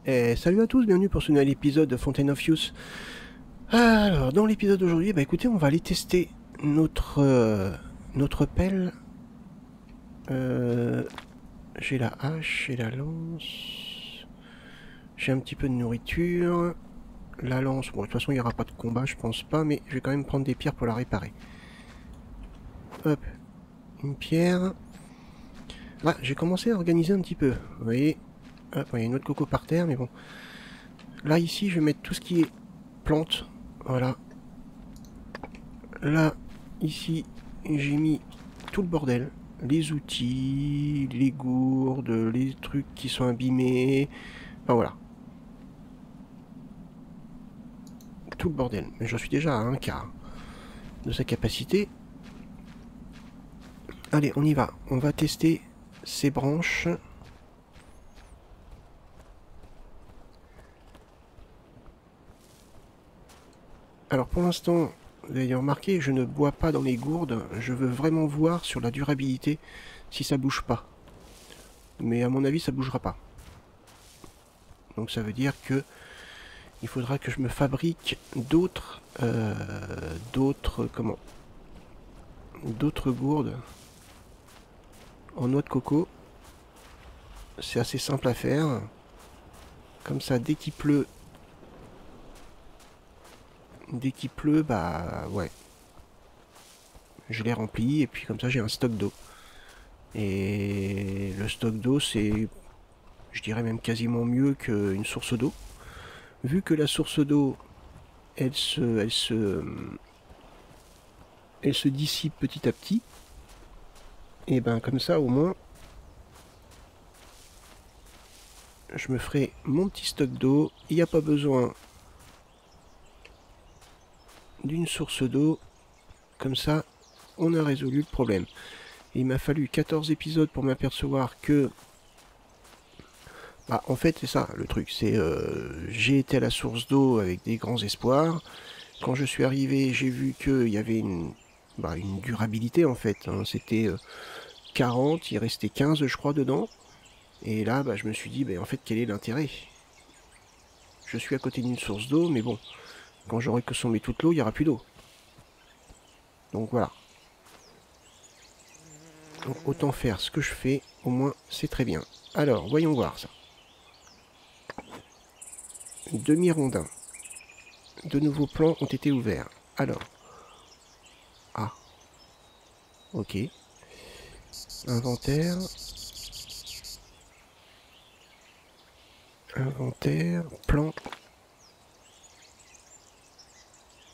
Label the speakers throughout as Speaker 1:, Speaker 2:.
Speaker 1: Et salut à tous, bienvenue pour ce nouvel épisode de Fountain of Youth. Alors, dans l'épisode d'aujourd'hui, bah écoutez, on va aller tester notre pelle. Euh, j'ai la hache, j'ai la lance, j'ai un petit peu de nourriture. La lance, bon, de toute façon, il n'y aura pas de combat, je pense pas, mais je vais quand même prendre des pierres pour la réparer. Hop, une pierre. Ah, j'ai commencé à organiser un petit peu, vous voyez. Hop, il y a une autre coco par terre, mais bon. Là, ici, je vais mettre tout ce qui est plantes, voilà. Là, ici, j'ai mis tout le bordel. Les outils, les gourdes, les trucs qui sont abîmés. Enfin voilà. Tout le bordel. Mais j'en suis déjà à un quart de sa capacité. Allez, on y va. On va tester ces branches. Alors pour l'instant, vous avez remarqué, je ne bois pas dans les gourdes. Je veux vraiment voir sur la durabilité si ça bouge pas. Mais à mon avis, ça bougera pas. Donc ça veut dire que il faudra que je me fabrique d'autres gourdes en noix de coco. C'est assez simple à faire. Comme ça, dès qu'il pleut, bah ouais, je les remplis et puis comme ça j'ai un stock d'eau. Et le stock d'eau, c'est, je dirais même quasiment mieux qu'une source d'eau. Vu que la source d'eau, elle se dissipe petit à petit, et ben comme ça au moins, je me ferai mon petit stock d'eau. Il n'y a pas besoin d'une source d'eau. Comme ça, on a résolu le problème. Et il m'a fallu 14 épisodes pour m'apercevoir que... Bah, en fait, c'est ça le truc. C'est j'ai été à la source d'eau avec des grands espoirs. Quand je suis arrivé, j'ai vu qu'il y avait une durabilité en fait. Hein. C'était 40, il restait 15 je crois dedans. Et là, bah, je me suis dit, bah, en fait, quel est l'intérêt? Je suis à côté d'une source d'eau, mais bon, quand j'aurai consommé toute l'eau, il n'y aura plus d'eau. Donc voilà. Donc autant faire ce que je fais, au moins c'est très bien. Alors, voyons voir ça. Demi-rondin. De nouveaux plans ont été ouverts. Alors, ah, ok. Inventaire. Inventaire. Plan.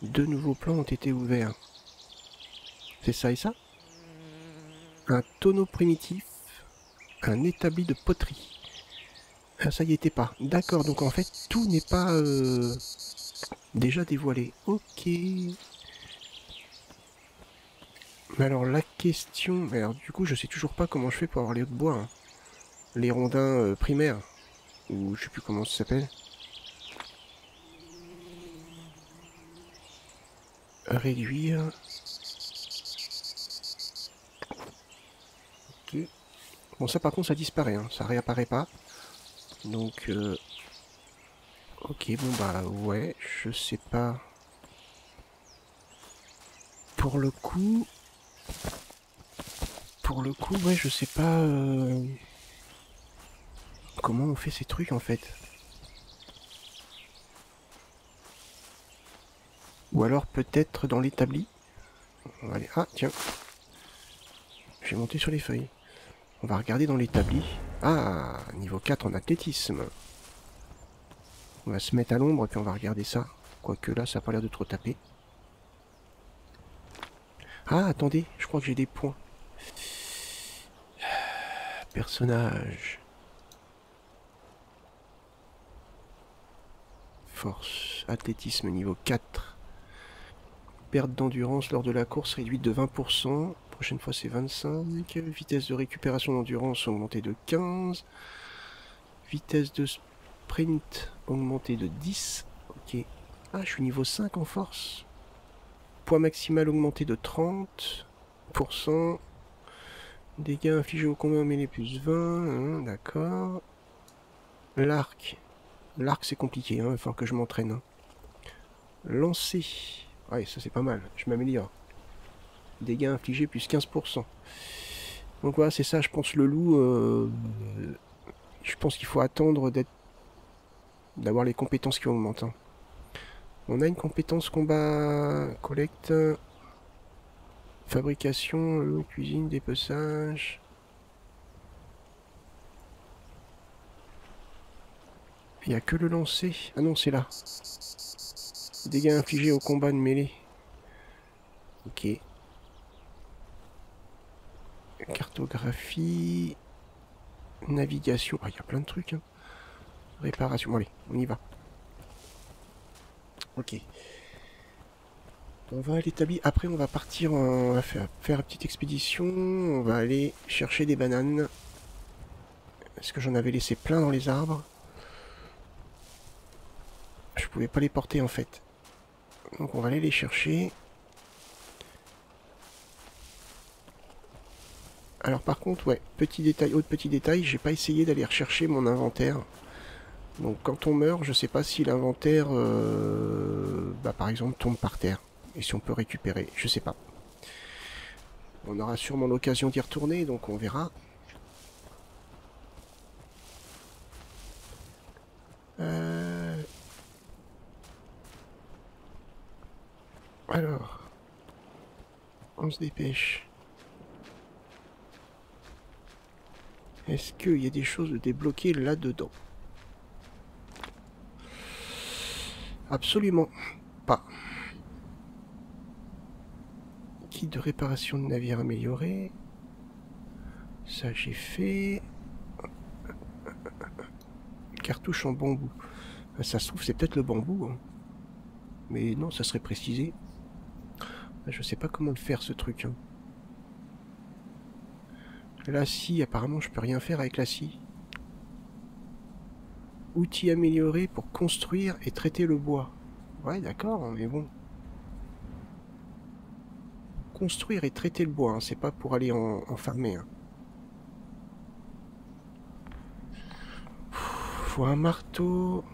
Speaker 1: De nouveaux plans ont été ouverts. C'est ça et ça? Un tonneau primitif. Un établi de poterie. Ah, ça y était pas. D'accord, donc en fait, tout n'est pas déjà dévoilé. Ok. Mais alors la question... Alors du coup, je sais toujours pas comment je fais pour avoir les hauts de bois. Hein. Les rondins primaires. Ou je sais plus comment ça s'appelle. Réduire. Ok. Bon, ça par contre, ça disparaît. Hein. Ça réapparaît pas. Donc, ok, bon bah ouais, je sais pas. Pour le coup... Pour le coup, ouais, je sais pas comment on fait ces trucs en fait. Ou alors peut-être dans l'établi. On va aller... Ah, tiens. Je vais monter sur les feuilles. On va regarder dans l'établi. Ah, niveau 4 en athlétisme. On va se mettre à l'ombre puis on va regarder ça. Quoique là, ça n'a pas l'air de trop taper. Ah, attendez, je crois que j'ai des points. Personnage. Force. Athlétisme niveau 4. Perte d'endurance lors de la course réduite de 20%. Prochaine fois c'est 25. Vitesse de récupération d'endurance augmentée de 15. Vitesse de sprint augmentée de 10. Ok. Ah, je suis niveau 5 en force. Poids maximal augmenté de 30%. Dégâts infligés au combat mêlé plus 20. Hein, d'accord. L'arc L'arc, c'est compliqué, hein, il va falloir que je m'entraîne. Hein. Lancer. Ouais, ça c'est pas mal, je m'améliore. Dégâts infligés plus 15%. Donc voilà, c'est ça, je pense, le loup. Je pense qu'il faut attendre d'avoir les compétences qui augmentent. Hein. On a une compétence combat, collecte, fabrication, cuisine, dépeçage. Il n'y a que le lancer. Ah non, c'est là. Dégâts infligés au combat de mêlée. Ok. Cartographie. Navigation. Ah, il y a plein de trucs. Hein. Réparation. Bon, allez, on y va. Ok. On va à l'établi. Après, on va partir. On va faire une petite expédition. On va aller chercher des bananes. Est-ce que j'en avais laissé plein dans les arbres? Je pouvais pas les porter en fait. Donc on va aller les chercher. Alors par contre, ouais, petit détail, autre petit détail, j'ai pas essayé d'aller rechercher mon inventaire. Donc quand on meurt, je sais pas si l'inventaire, par exemple, tombe par terre. Et si on peut récupérer, je sais pas. On aura sûrement l'occasion d'y retourner, donc on verra. Alors, on se dépêche. Est-ce qu'il y a des choses débloquées là-dedans? Absolument pas. Kit de réparation de navire amélioré. Ça j'ai fait. Cartouche en bambou. Ça se trouve c'est peut-être le bambou. Hein. Mais non, ça serait précisé. Je sais pas comment le faire ce truc. Hein. La scie, apparemment je peux rien faire avec la scie. Outils améliorés pour construire et traiter le bois. Ouais d'accord, mais bon. Construire et traiter le bois, hein, c'est pas pour aller en farmer. Hein. Faut un marteau.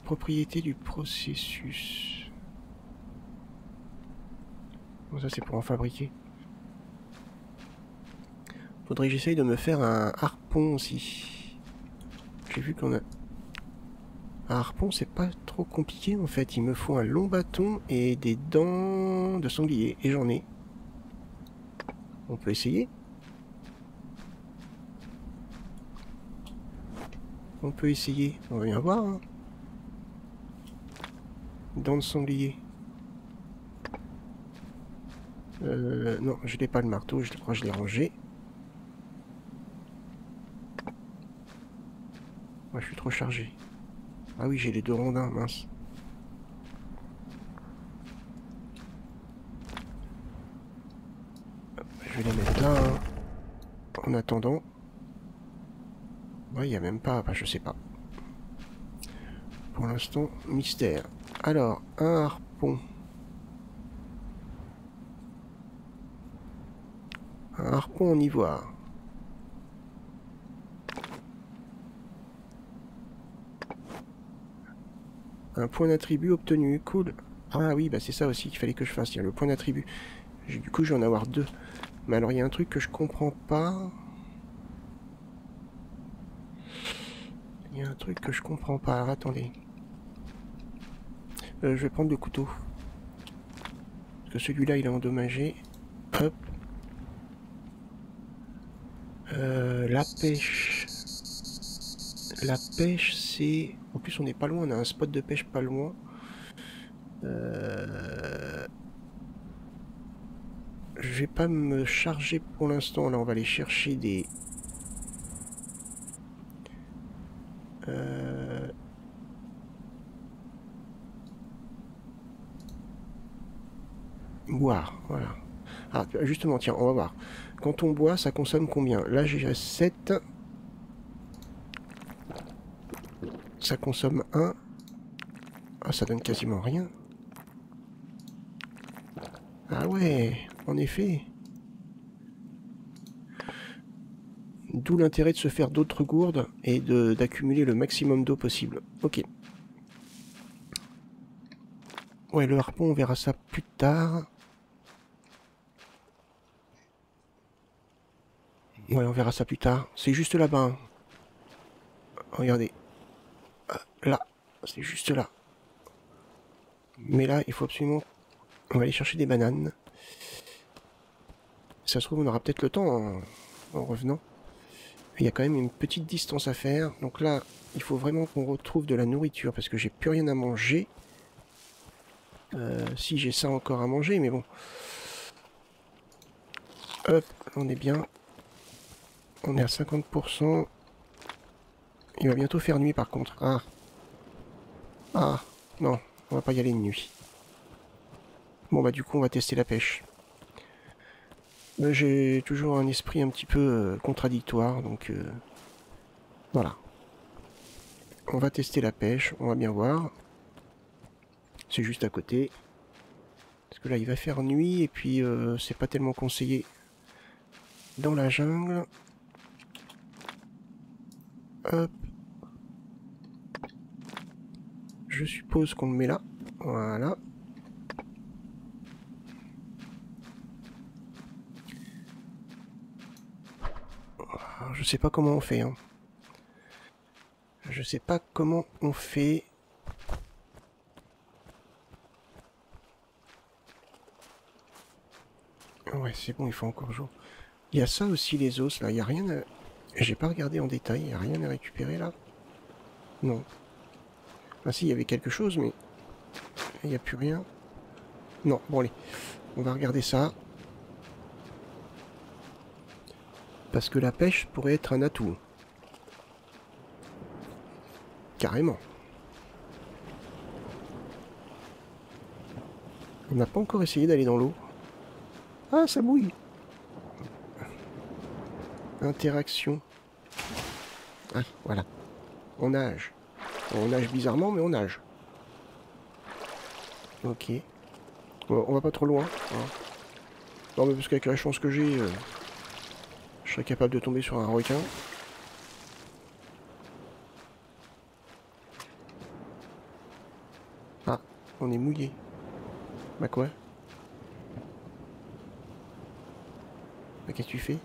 Speaker 1: Propriété du processus. Bon, ça c'est pour en fabriquer. Faudrait que j'essaye de me faire un harpon aussi. J'ai vu qu'on a... Un harpon c'est pas trop compliqué en fait. Il me faut un long bâton et des dents de sanglier. Et j'en ai. On peut essayer. On peut essayer. On va bien voir. Hein. Dents de sanglier. Non, je n'ai pas le marteau. Je crois que je l'ai rangé. Moi, je suis trop chargé. Ah oui, j'ai les deux rondins, mince. Je vais les mettre là. Hein. En attendant. Ouais, il n'y a même pas... Enfin, je sais pas. Pour l'instant, mystère. Alors, un harpon. Un harpon en ivoire. Un point d'attribut obtenu. Cool. Ah oui, bah c'est ça aussi qu'il fallait que je fasse. Tiens, le point d'attribut. Du coup, je vais en avoir deux. Mais alors, il y a un truc que je comprends pas. Il y a un truc que je comprends pas. Alors, attendez. Je vais prendre le couteau. Parce que celui-là, il est endommagé. Hop. La pêche. La pêche, c'est... En plus, on n'est pas loin. On a un spot de pêche pas loin. Je vais pas me charger pour l'instant. Là, on va aller chercher des... Boire, voilà. Ah, justement, tiens, on va voir. Quand on boit, ça consomme combien? Là, j'ai 7. Ça consomme 1. Ah, ça donne quasiment rien. Ah ouais, en effet. D'où l'intérêt de se faire d'autres gourdes et d'accumuler le maximum d'eau possible. Ok. Ouais, le harpon, on verra ça plus tard. Ouais, on verra ça plus tard. C'est juste là-bas. Hein. Regardez. Là. C'est juste là. Mais là, il faut absolument... On va aller chercher des bananes. Ça se trouve, on aura peut-être le temps en revenant. Il y a quand même une petite distance à faire. Donc là, il faut vraiment qu'on retrouve de la nourriture parce que j'ai plus rien à manger. Si j'ai ça encore à manger, mais bon. Hop, on est bien. On est à 50%. Il va bientôt faire nuit par contre. Ah. Ah. Non, on va pas y aller de nuit. Bon bah du coup on va tester la pêche. J'ai toujours un esprit un petit peu contradictoire, donc voilà. On va tester la pêche, on va bien voir. C'est juste à côté. Parce que là il va faire nuit et puis c'est pas tellement conseillé dans la jungle. Hop. Je suppose qu'on le met là. Voilà. Alors, je sais pas comment on fait. Hein. Je sais pas comment on fait. Ouais, c'est bon, il faut encore jour. Il y a ça aussi, les os, là. Il y a rien à... J'ai pas regardé en détail. Il y a rien à récupérer, là. Non. Ah si, il y avait quelque chose, mais... Il n'y a plus rien. Non, bon, allez. On va regarder ça. Parce que la pêche pourrait être un atout. Carrément. On n'a pas encore essayé d'aller dans l'eau. Ah, ça mouille. Interaction. Ah, voilà. On nage. On nage bizarrement, mais on nage. Ok. Bon, on va pas trop loin. Hein. Non, mais parce qu'avec la chance que j'ai, je serais capable de tomber sur un requin. Ah, on est mouillé. Bah quoi? Bah qu'est-ce que tu fais?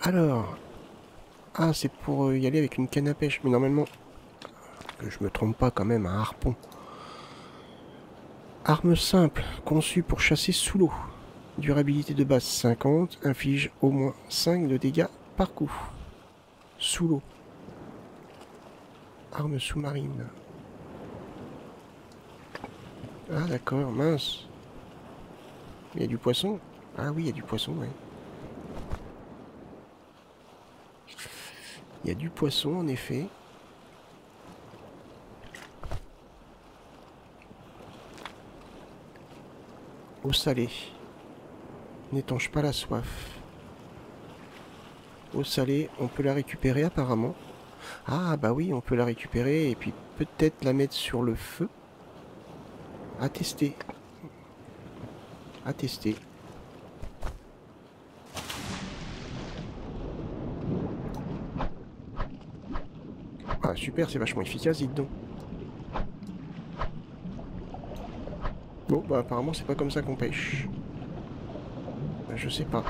Speaker 1: Alors... Ah, c'est pour y aller avec une canne à pêche. Mais normalement... Que je me trompe pas quand même, un harpon. Arme simple, conçue pour chasser sous l'eau. Durabilité de base 50, inflige au moins 5 de dégâts par coup. Sous l'eau. Arme sous-marine. Ah d'accord, mince. Il y a du poisson? Ah oui, il y a du poisson, ouais. Il y a du poisson, en effet. Eau salée. N'étanche pas la soif. Eau salée, on peut la récupérer apparemment. Ah bah oui, on peut la récupérer et puis peut-être la mettre sur le feu. À tester. À tester. Ah super, c'est vachement efficace, dites donc. Bon, bah apparemment c'est pas comme ça qu'on pêche. Je sais pas.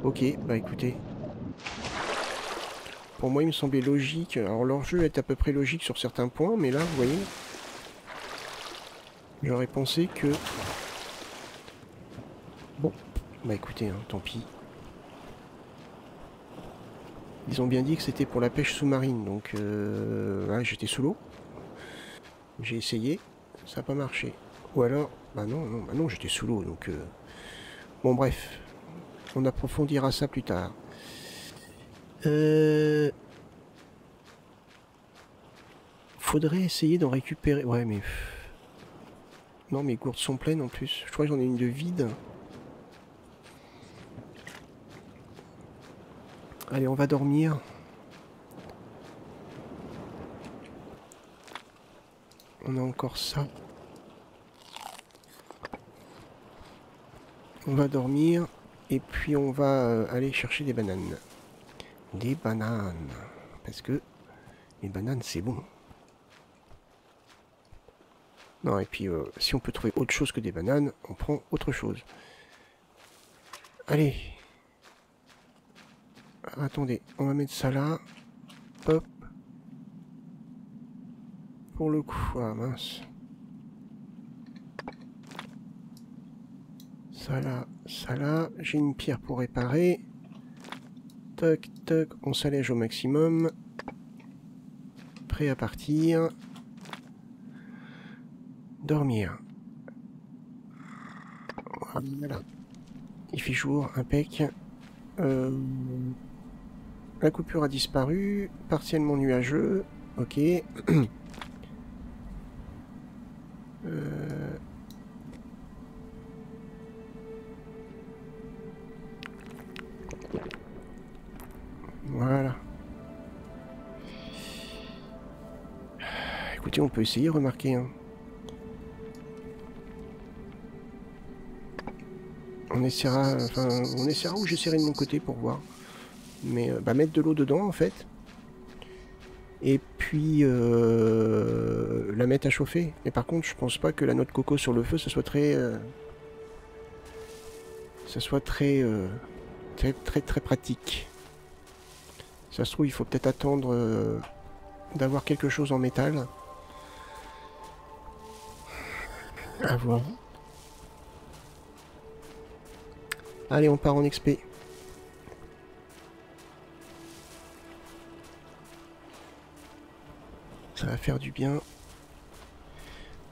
Speaker 1: Ok, bah écoutez. Pour moi il me semblait logique. Alors l'enjeu est à peu près logique sur certains points, mais là, vous voyez, j'aurais pensé que... Bon, bah écoutez, hein, tant pis. Ils ont bien dit que c'était pour la pêche sous-marine, donc ouais, j'étais sous l'eau. J'ai essayé, ça n'a pas marché. Ou alors, bah non, j'étais sous l'eau, donc... Bon bref, on approfondira ça plus tard. Faudrait essayer d'en récupérer... Ouais, mais... Non, mes gourdes sont pleines en plus. Je crois que j'en ai une de vide. Allez, on va dormir. On a encore ça. On va dormir. Et puis on va aller chercher des bananes. Des bananes. Parce que les bananes, c'est bon. Non, et puis si on peut trouver autre chose que des bananes, on prend autre chose. Allez. Attendez, on va mettre ça là. Hop. Pour le coup. Ah mince. Ça là, ça là. J'ai une pierre pour réparer. Toc, toc. On s'allège au maximum. Prêt à partir. Dormir. Voilà. Il fait jour, impec. La coupure a disparu. Partiellement nuageux. Ok. Voilà. Écoutez, on peut essayer, remarquer. Hein. On essaiera ou j'essaierai de mon côté pour voir. Mais mettre de l'eau dedans en fait. Et puis la mettre à chauffer. Mais par contre, je pense pas que la noix de coco sur le feu, ça soit très très pratique. Ça se trouve, il faut peut-être attendre d'avoir quelque chose en métal. À voir. Allez, on part en XP. Ça va faire du bien.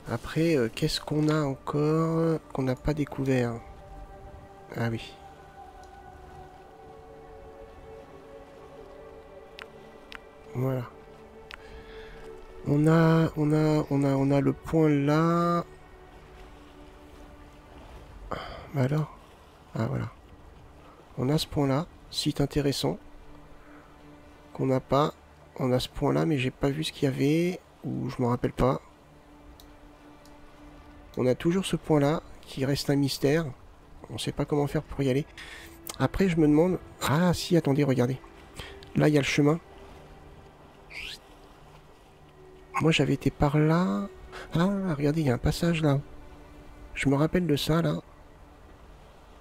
Speaker 1: Après, qu'est-ce qu'on a encore qu'on n'a pas découvert? Ah oui. Voilà. On a le point là. Bah alors. Ah voilà. On a ce point là, site intéressant. Qu'on n'a pas. On a ce point là, mais j'ai pas vu ce qu'il y avait. Ou je m'en rappelle pas. On a toujours ce point là, qui reste un mystère. On sait pas comment faire pour y aller. Après je me demande. Ah si, attendez, regardez. Là il y a le chemin. Moi j'avais été par là. Ah regardez, il y a un passage là. Je me rappelle de ça là.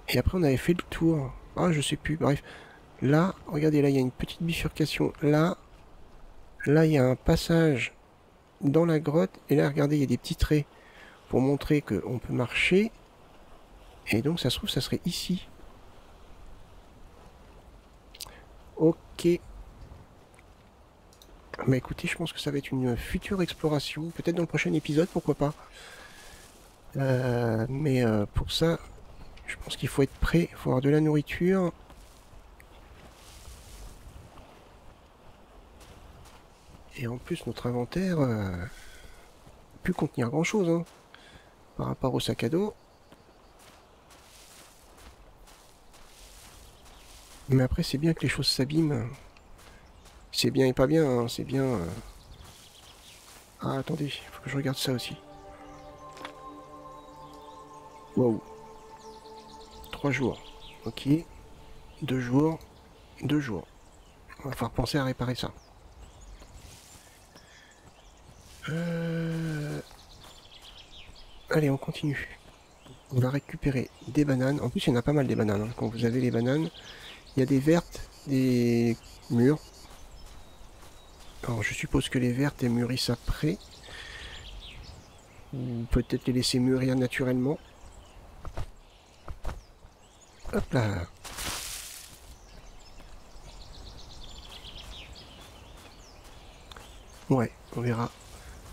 Speaker 1: Et après on avait fait le tour. Ah je sais plus, bref. Là, regardez, là il y a une petite bifurcation. Là, il y a un passage dans la grotte. Et là regardez, il y a des petits traits pour montrer qu'on peut marcher. Et donc ça se trouve, ça serait ici. Ok. Bah écoutez, je pense que ça va être une future exploration. Peut-être dans le prochain épisode, pourquoi pas. Mais pour ça, je pense qu'il faut être prêt. Il faut avoir de la nourriture. Et en plus, notre inventaire peut contenir grand chose hein, par rapport au sac à dos. Mais après, c'est bien que les choses s'abîment. C'est bien et pas bien, hein, c'est bien... Ah, attendez, il faut que je regarde ça aussi. Wow. 3 jours. Ok. 2 jours. 2 jours. On va falloir penser à réparer ça. Allez, on continue. On va récupérer des bananes. En plus, il y en a pas mal des bananes. Hein. Quand vous avez les bananes, il y a des vertes, des mûres. Alors, je suppose que les vertes, elles mûrissent après. Ou peut-être les laisser mûrir naturellement. Hop là. Ouais, on verra.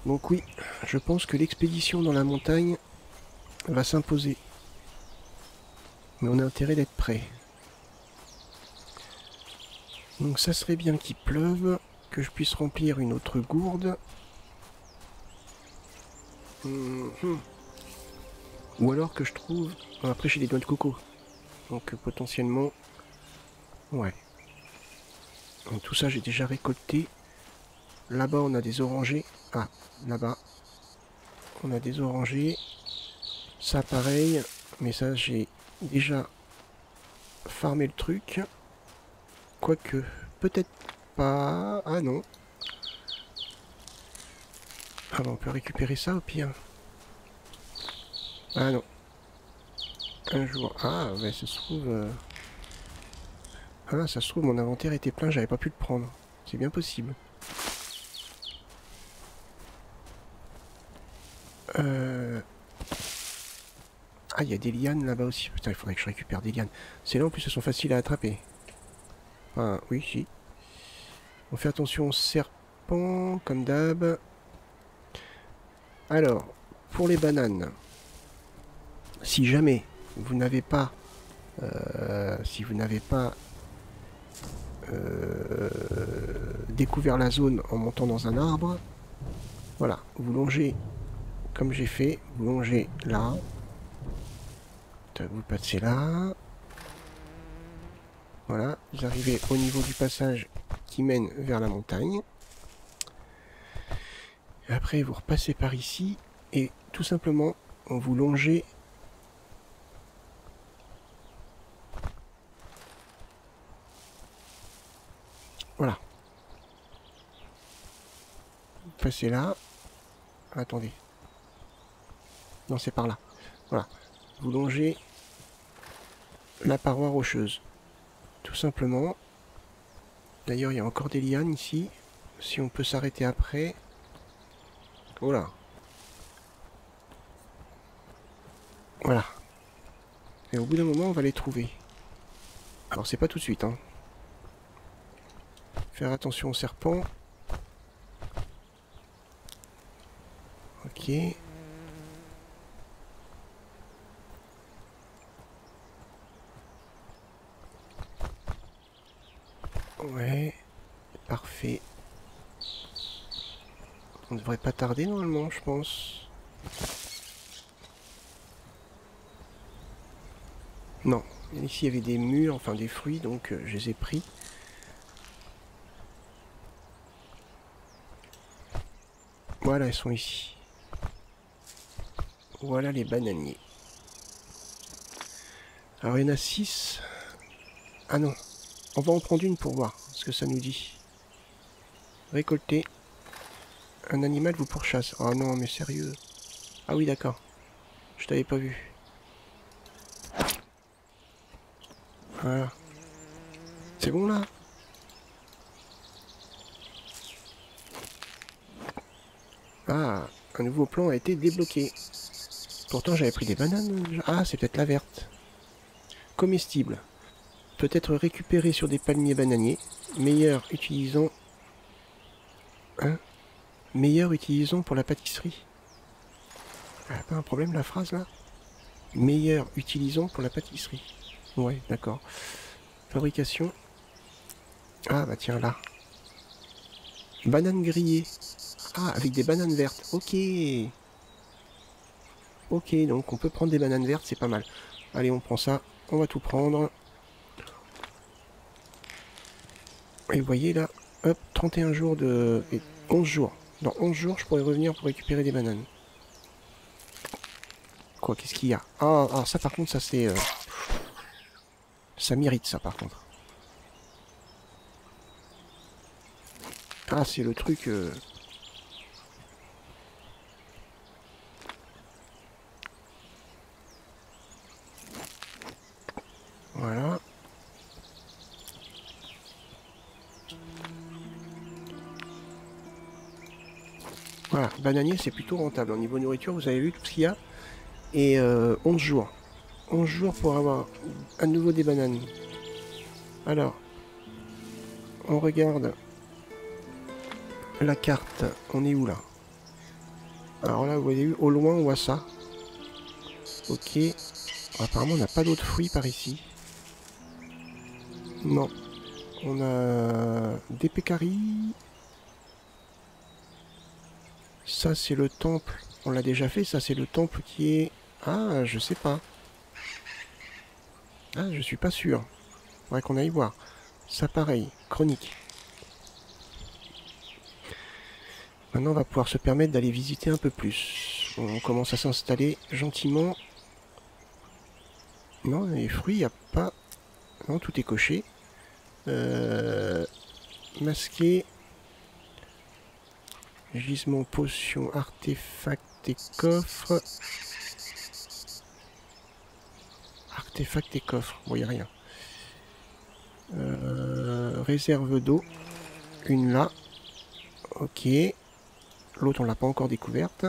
Speaker 1: Donc oui, je pense que l'expédition dans la montagne va s'imposer. Mais on a intérêt d'être prêt. Donc ça serait bien qu'il pleuve, que je puisse remplir une autre gourde. Ou alors que je trouve... Après j'ai des noix de coco. Donc potentiellement... Ouais. Donc tout ça j'ai déjà récolté. Là-bas on a des orangers. Ah, là-bas. On a des orangers. Ça pareil. Mais ça j'ai déjà farmer le truc. Quoique, peut-être pas... Ah non. Ah bah on peut récupérer ça au pire. Ah non. Un jour. Ah ouais, ça se trouve... Ah ça se trouve mon inventaire était plein, j'avais pas pu le prendre. C'est bien possible. Ah, il y a des lianes là-bas aussi. Putain, il faudrait que je récupère des lianes. C'est là en plus, elles sont faciles à attraper. Enfin, oui, si. On fait attention aux serpents, comme d'hab. Alors, pour les bananes, si jamais vous n'avez pas... si vous n'avez pas découvert la zone en montant dans un arbre, voilà, vous longez comme j'ai fait, vous longez là, vous passez là, voilà, vous arrivez au niveau du passage qui mène vers la montagne. Et après vous repassez par ici et tout simplement vous longez voilà. Vous passez là. Attendez. Non, c'est par là. Voilà. Vous longez la paroi rocheuse. Tout simplement. D'ailleurs, il y a encore des lianes ici. Si on peut s'arrêter après. Oh là. Voilà. Et au bout d'un moment, on va les trouver. Alors, c'est pas tout de suite, hein. Faire attention aux serpents. Ok. Ouais. Parfait. On ne devrait pas tarder normalement, je pense. Non. Ici, il y avait des mûres, enfin des fruits, donc je les ai pris. Voilà, ils sont ici. Voilà les bananiers. Alors, il y en a 6. Ah non. On va en prendre une pour voir ce que ça nous dit. Récolter. Un animal vous pourchasse. Oh non, mais sérieux. Ah oui, d'accord. Je t'avais pas vu. Voilà. C'est bon là? Ah, un nouveau plan a été débloqué. Pourtant j'avais pris des bananes. Ah, c'est peut-être la verte. Comestible. Peut être récupéré sur des palmiers bananiers. Meilleur utilisant... Hein? Meilleur utilisant pour la pâtisserie. Ah, pas un problème la phrase là? Meilleur utilisant pour la pâtisserie. Ouais, d'accord. Fabrication. Ah bah tiens là. Banane grillée. Ah, avec des bananes vertes. Ok. Ok, donc on peut prendre des bananes vertes, c'est pas mal. Allez, on prend ça. On va tout prendre. Et vous voyez là, hop, 31 jours de... et 11 jours. Dans 11 jours, je pourrais revenir pour récupérer des bananes. Quoi, qu'est-ce qu'il y a? Ah, ça par contre, ça c'est... ça mérite ça par contre. Ah, c'est le truc... Voilà. Voilà, bananier c'est plutôt rentable. Au niveau nourriture, vous avez vu tout ce qu'il y a. Et 11 jours. 11 jours pour avoir à nouveau des bananes. Alors, on regarde la carte. On est où là? Alors là, vous voyez, au loin, on voit ça. Ok. Apparemment, on n'a pas d'autres fruits par ici. Non. On a des pécaries. Ça, c'est le temple. On l'a déjà fait. Ça, c'est le temple qui est... Ah, je sais pas. Ah, je suis pas sûr. Faudrait qu'on aille voir. Ça, pareil. Chronique. Maintenant, on va pouvoir se permettre d'aller visiter un peu plus. On commence à s'installer gentiment. Non, les fruits, il n'y a pas... Non, tout est coché. Masqué. Gisement, potion, artefact et coffre. Artefact et coffre. Bon, il n'y a rien. Réserve d'eau. Une là. Ok. L'autre, on l'a pas encore découverte.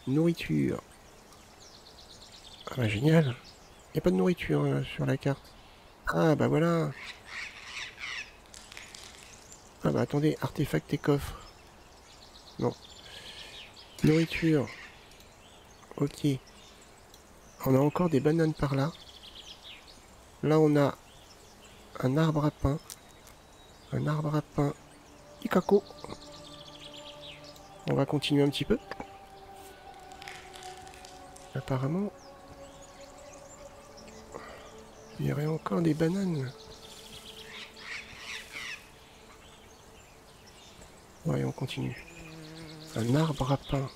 Speaker 1: Nourriture. Ah bah génial. Il n'y a pas de nourriture sur la carte. Ah bah voilà. Ah bah attendez, artefact et coffre. Non. Nourriture. Ok. On a encore des bananes par là. Là on a un arbre à pain. Un arbre à pain. Ikako. On va continuer un petit peu. Apparemment, il y aurait encore des bananes. Ouais, on continue. Un arbre à pain.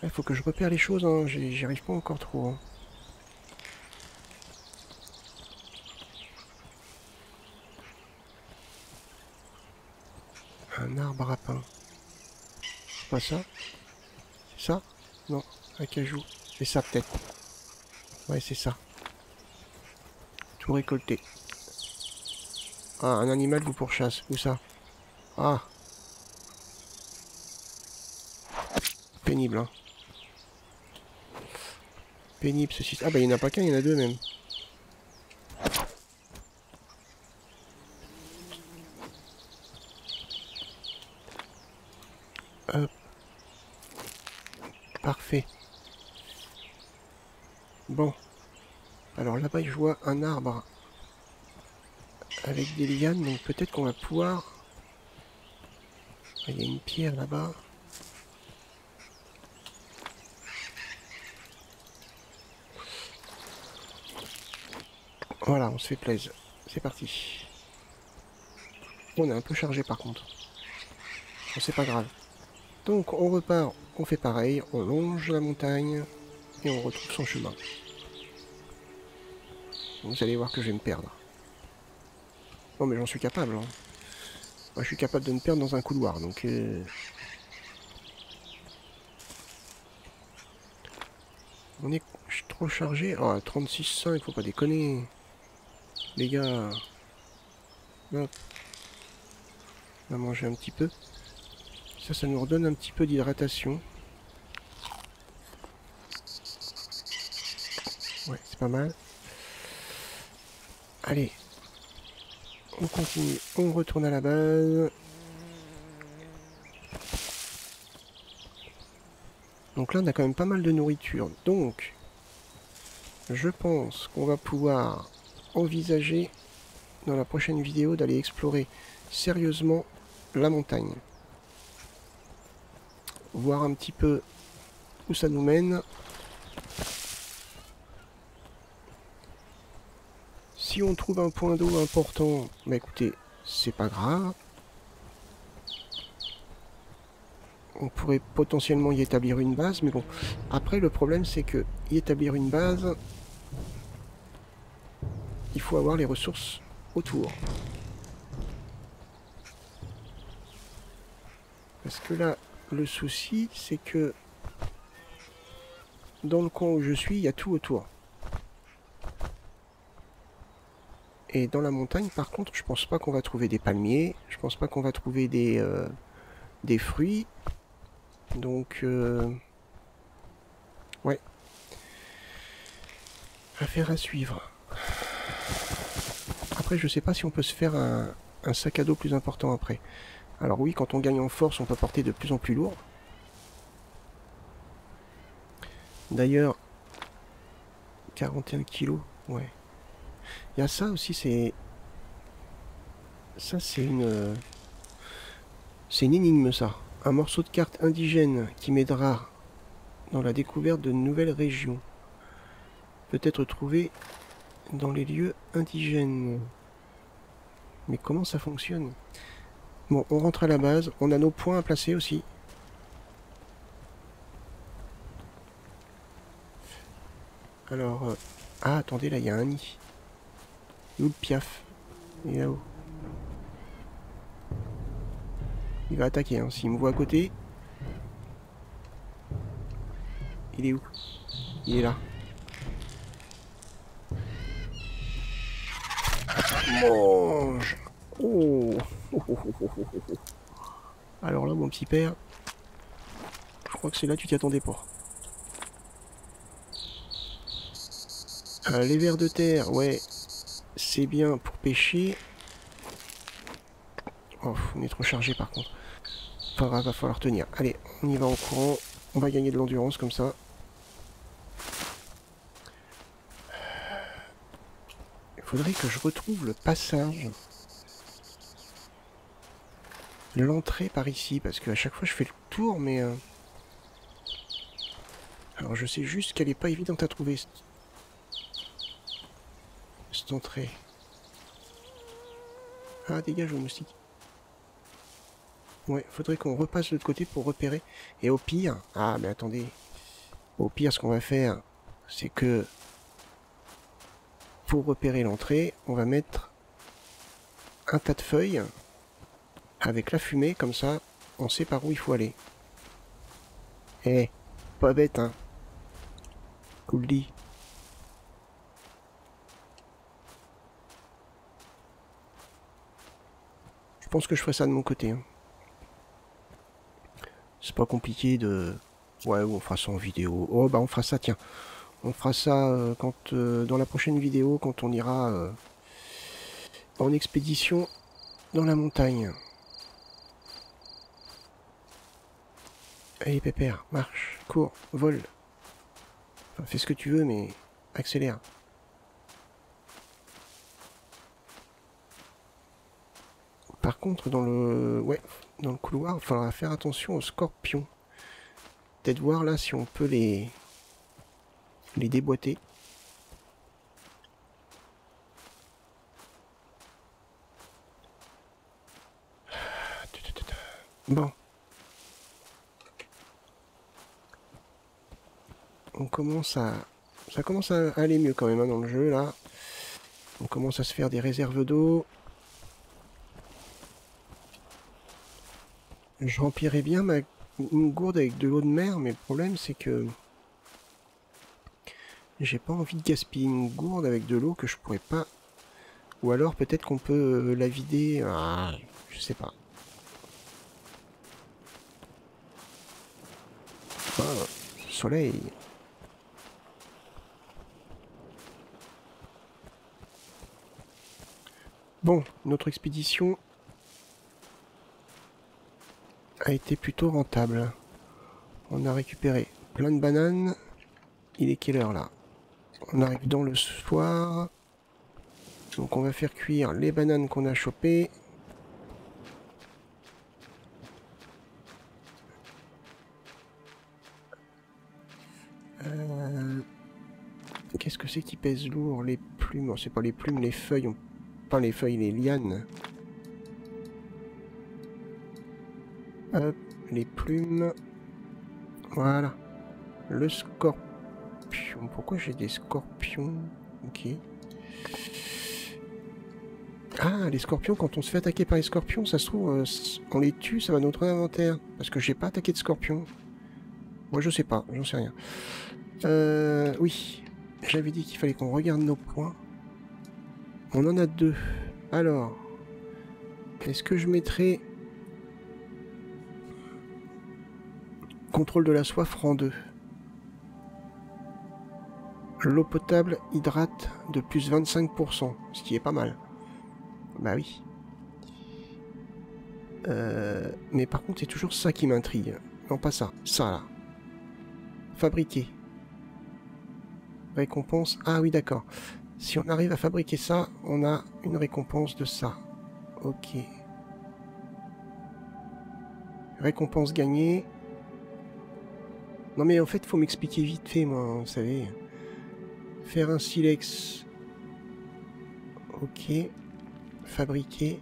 Speaker 1: Il faut que je repère les choses, hein. J'y arrive pas encore trop. Hein. Un arbre à pain. C'est pas ça? C'est ça? Non, acajou. C'est ça peut-être. Ouais, c'est ça. Tout récolté. Ah, un animal vous pourchasse. Où ça? Ah. Pénible, hein. Pénible ceci. Ah bah il n'y en a pas qu'un, il y en a deux même. Hop. Parfait. Bon. Alors là-bas, je vois un arbre avec des lianes, donc peut-être qu'on va pouvoir... Il y a une pierre là-bas. Voilà, on se fait plaisir. C'est parti. On est un peu chargé par contre. Bon, c'est pas grave. Donc on repart, on fait pareil, on longe la montagne et on retrouve son chemin. Vous allez voir que je vais me perdre. Non mais j'en suis capable. Hein. Moi, je suis capable de me perdre dans un couloir, donc... On est... Je suis trop chargé. Oh, 36,5, faut pas déconner. Les gars... Hop. On va manger un petit peu. Ça nous redonne un petit peu d'hydratation. Ouais, c'est pas mal. Allez. On continue. On retourne à la base. Donc là, on a quand même pas mal de nourriture. Donc, je pense qu'on va pouvoir envisager dans la prochaine vidéo d'aller explorer sérieusement la montagne. Voir un petit peu où ça nous mène. Si on trouve un point d'eau important, bah écoutez, c'est pas grave. On pourrait potentiellement y établir une base, mais bon. Après, le problème, c'est que y établir une base, il faut avoir les ressources autour. Parce que là, le souci, c'est que dans le coin où je suis, il y a tout autour. Et dans la montagne, par contre, je pense pas qu'on va trouver des palmiers. Je pense pas qu'on va trouver des fruits. Donc, ouais. Affaire à suivre. Après, je sais pas si on peut se faire un sac à dos plus important après. Alors oui, quand on gagne en force, on peut porter de plus en plus lourd. D'ailleurs, 41 kilos, ouais. Il y a ça aussi, c'est... Ça, c'est une... C'est une énigme, ça. Un morceau de carte indigène qui m'aidera dans la découverte de nouvelles régions. Peut être trouvé dans les lieux indigènes. Mais comment ça fonctionne? Bon, on rentre à la base. On a nos points à placer aussi. Alors, Ah, attendez, là, il y a un nid. Où le piaf? Il est là-haut. Il va attaquer, hein. S'il me voit à côté... Il est où? Il est là. Mange! Oh! Alors là, mon petit père, je crois que c'est là que tu t'y attendais pas. Les vers de terre, ouais, c'est bien pour pêcher. Oh, on est trop chargé par contre. Pas grave, va falloir tenir. Allez, on y va en courant. On va gagner de l'endurance comme ça. Il faudrait que je retrouve le passage. L'entrée par ici, parce qu'à chaque fois je fais le tour, mais... Alors je sais juste qu'elle est pas évidente à trouver, cette entrée. Ah, dégage le moustique. Ouais, faudrait qu'on repasse de l'autre côté pour repérer. Et au pire... Ah, mais attendez. Au pire, ce qu'on va faire, c'est que... Pour repérer l'entrée, on va mettre un tas de feuilles avec la fumée, comme ça, on sait par où il faut aller. Eh, pas bête, hein. Cool dit. Je pense que je ferai ça de mon côté. Hein. C'est pas compliqué de... Ouais, on fera ça en vidéo. Oh, bah on fera ça, tiens. On fera ça quand dans la prochaine vidéo, quand on ira en expédition dans la montagne. Allez, pépère, marche, cours, vole. Enfin, fais ce que tu veux, mais accélère. Par contre, dans le couloir, il faudra faire attention aux scorpions. Peut-être voir là si on peut les déboîter. Bon. Ça commence à aller mieux quand même hein, dans le jeu là. On commence à se faire des réserves d'eau. Je remplirai bien une gourde avec de l'eau de mer, mais le problème c'est que j'ai pas envie de gaspiller une gourde avec de l'eau que je pourrais pas. Ou alors peut-être qu'on peut la vider. Ah, je sais pas. Ah, soleil. Bon, notre expédition a été plutôt rentable. On a récupéré plein de bananes. Il est quelle heure là? On arrive dans le soir. Donc on va faire cuire les bananes qu'on a chopées. Qu'est-ce que c'est qui pèse lourd? Les plumes, c'est pas les plumes, les feuilles. Pas les feuilles, les lianes. Hop, les plumes. Voilà. Le scorpion. Pourquoi j'ai des scorpions? Ok. Ah, les scorpions, quand on se fait attaquer par les scorpions, ça se trouve, on les tue, ça va dans notre inventaire. Parce que j'ai pas attaqué de scorpions. Moi, je sais pas, j'en sais rien. Oui. J'avais dit qu'il fallait qu'on regarde nos points. On en a 2. Alors, est-ce que je mettrai contrôle de la soif rang 2? L'eau potable hydrate de plus 25%, ce qui est pas mal. Bah oui. Mais par contre, c'est toujours ça qui m'intrigue. Non, pas ça. Ça, là. Fabriquer. Récompense. Ah oui, d'accord. Si on arrive à fabriquer ça, on a une récompense de ça. Ok. Récompense gagnée. Non mais en fait, faut m'expliquer vite fait, moi, vous savez. Faire un silex. Ok. Fabriquer.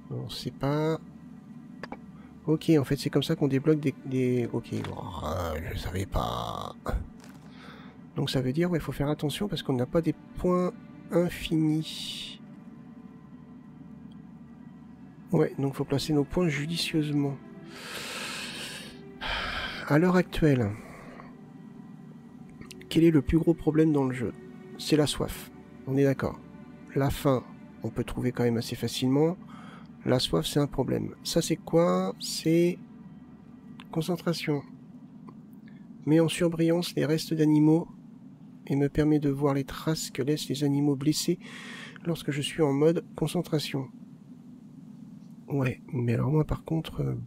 Speaker 1: On sait pas. Ok, en fait, c'est comme ça qu'on débloque des... Ok, oh, je savais pas. Donc ça veut dire qu'il faut faire attention parce qu'on n'a pas des points infinis. Ouais, donc il faut placer nos points judicieusement. À l'heure actuelle, quel est le plus gros problème dans le jeu? C'est la soif. On est d'accord. La faim, on peut trouver quand même assez facilement. La soif, c'est un problème. Ça, c'est quoi? C'est concentration. Met en surbrillance les restes d'animaux et me permet de voir les traces que laissent les animaux blessés lorsque je suis en mode concentration. Ouais, mais alors moi par contre,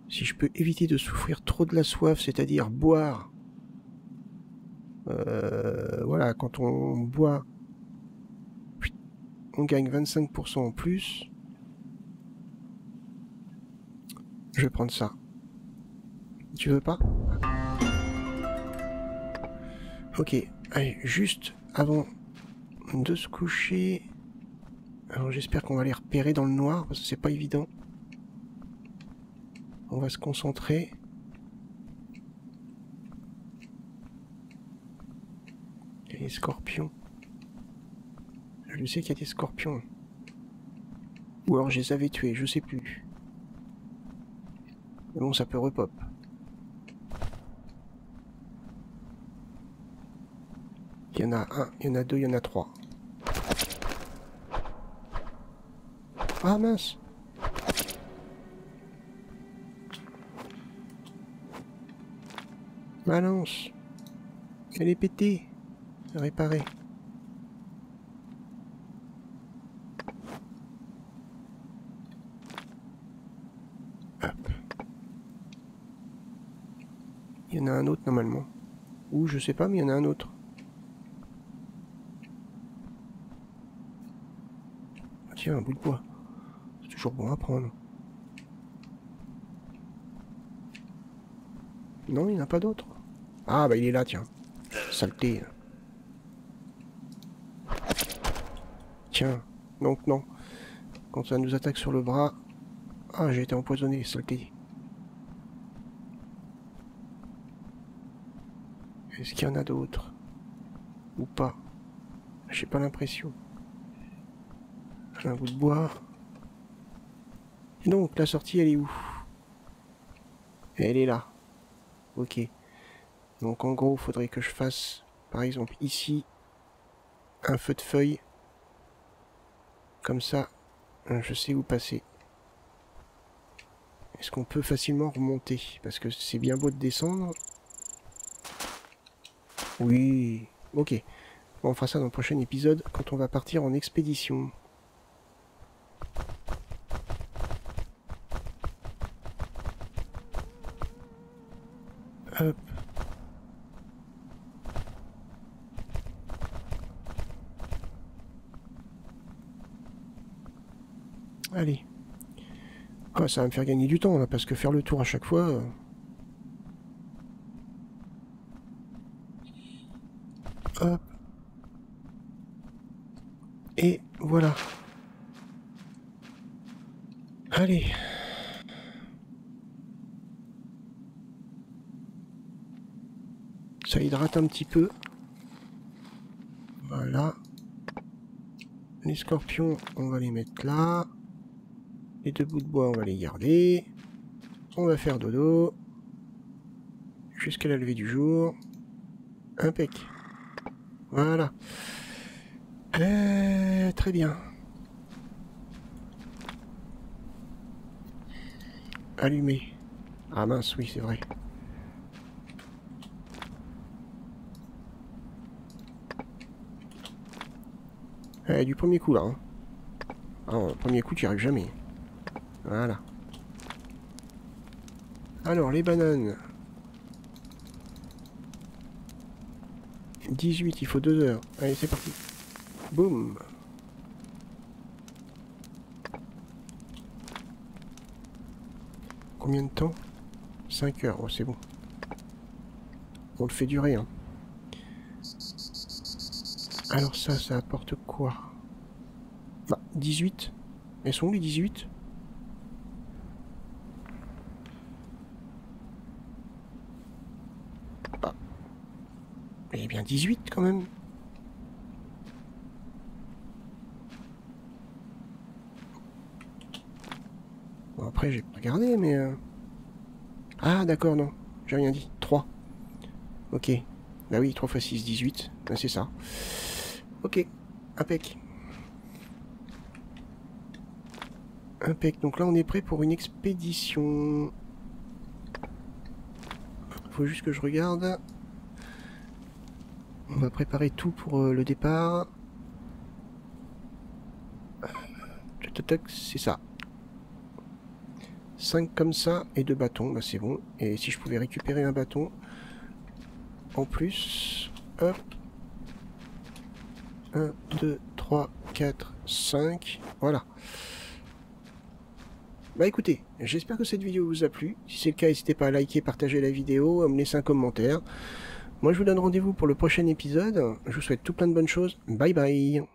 Speaker 1: si je peux éviter de souffrir trop de la soif, c'est-à-dire boire, voilà, quand on boit, on gagne 25% en plus. Je vais prendre ça. Tu veux pas? Ok, allez, juste avant de se coucher. Alors j'espère qu'on va les repérer dans le noir, parce que c'est pas évident. On va se concentrer. Il y a des scorpions. Je sais qu'il y a des scorpions. Ou alors je les avais tués, je sais plus. Mais bon, ça peut repop. Il y en a un, il y en a deux, il y en a trois. Ah mince! Balance! Elle est pétée! Réparée. Hop. Il y en a un autre normalement. Ou je sais pas, mais il y en a un autre. Tiens, un bout de bois. C'est toujours bon à prendre. Non, il n'y en a pas d'autre. Ah bah il est là, tiens. Saleté. Tiens. Donc non. Quand ça nous attaque sur le bras... Ah, j'ai été empoisonné, saleté. Est-ce qu'il y en a d'autres? Ou pas? J'ai pas l'impression. J'ai un bout de bois. Et donc, la sortie, elle est où? Elle est là. Ok. Donc en gros, il faudrait que je fasse, par exemple, ici, un feu de feuille. Comme ça, je sais où passer. Est-ce qu'on peut facilement remonter? Parce que c'est bien beau de descendre. Oui. Ok. Bon, on fera ça dans le prochain épisode, quand on va partir en expédition. Hop. Allez. Ah, ça va me faire gagner du temps, là, parce que faire le tour à chaque fois... Hop. Et voilà. Allez. Ça hydrate un petit peu. Voilà. Les scorpions, on va les mettre là. Les deux bouts de bois, on va les garder. On va faire dodo. Jusqu'à la levée du jour. Impec. Voilà. Très bien. Allumé. Ah mince, oui, c'est vrai. Du premier coup, là. Hein. Ah, premier coup, tu n'y arrives jamais. Voilà. Alors, les bananes. 18, il faut 2 heures. Allez, c'est parti. Boum. Combien de temps? 5 heures, oh, c'est bon. On le fait durer, hein. Alors ça apporte quoi? Bah, 18. Elles sont où les 18? Mais bien 18 quand même. Bon, après, j'ai pas regardé, mais... Ah, d'accord, non. J'ai rien dit. 3. Ok. Bah oui, 3 x 6, 18. Bah, c'est ça. Ok. Impec. Impec. Donc là, on est prêt pour une expédition. Faut juste que je regarde. On va préparer tout pour le départ. C'est ça. 5 comme ça et 2 bâtons, bah c'est bon. Et si je pouvais récupérer un bâton en plus, hop. 1, 2, 3, 4, 5, voilà. Bah écoutez, j'espère que cette vidéo vous a plu. Si c'est le cas, n'hésitez pas à liker, partager la vidéo, à me laisser un commentaire. Moi je vous donne rendez-vous pour le prochain épisode. Je vous souhaite tout plein de bonnes choses. Bye bye.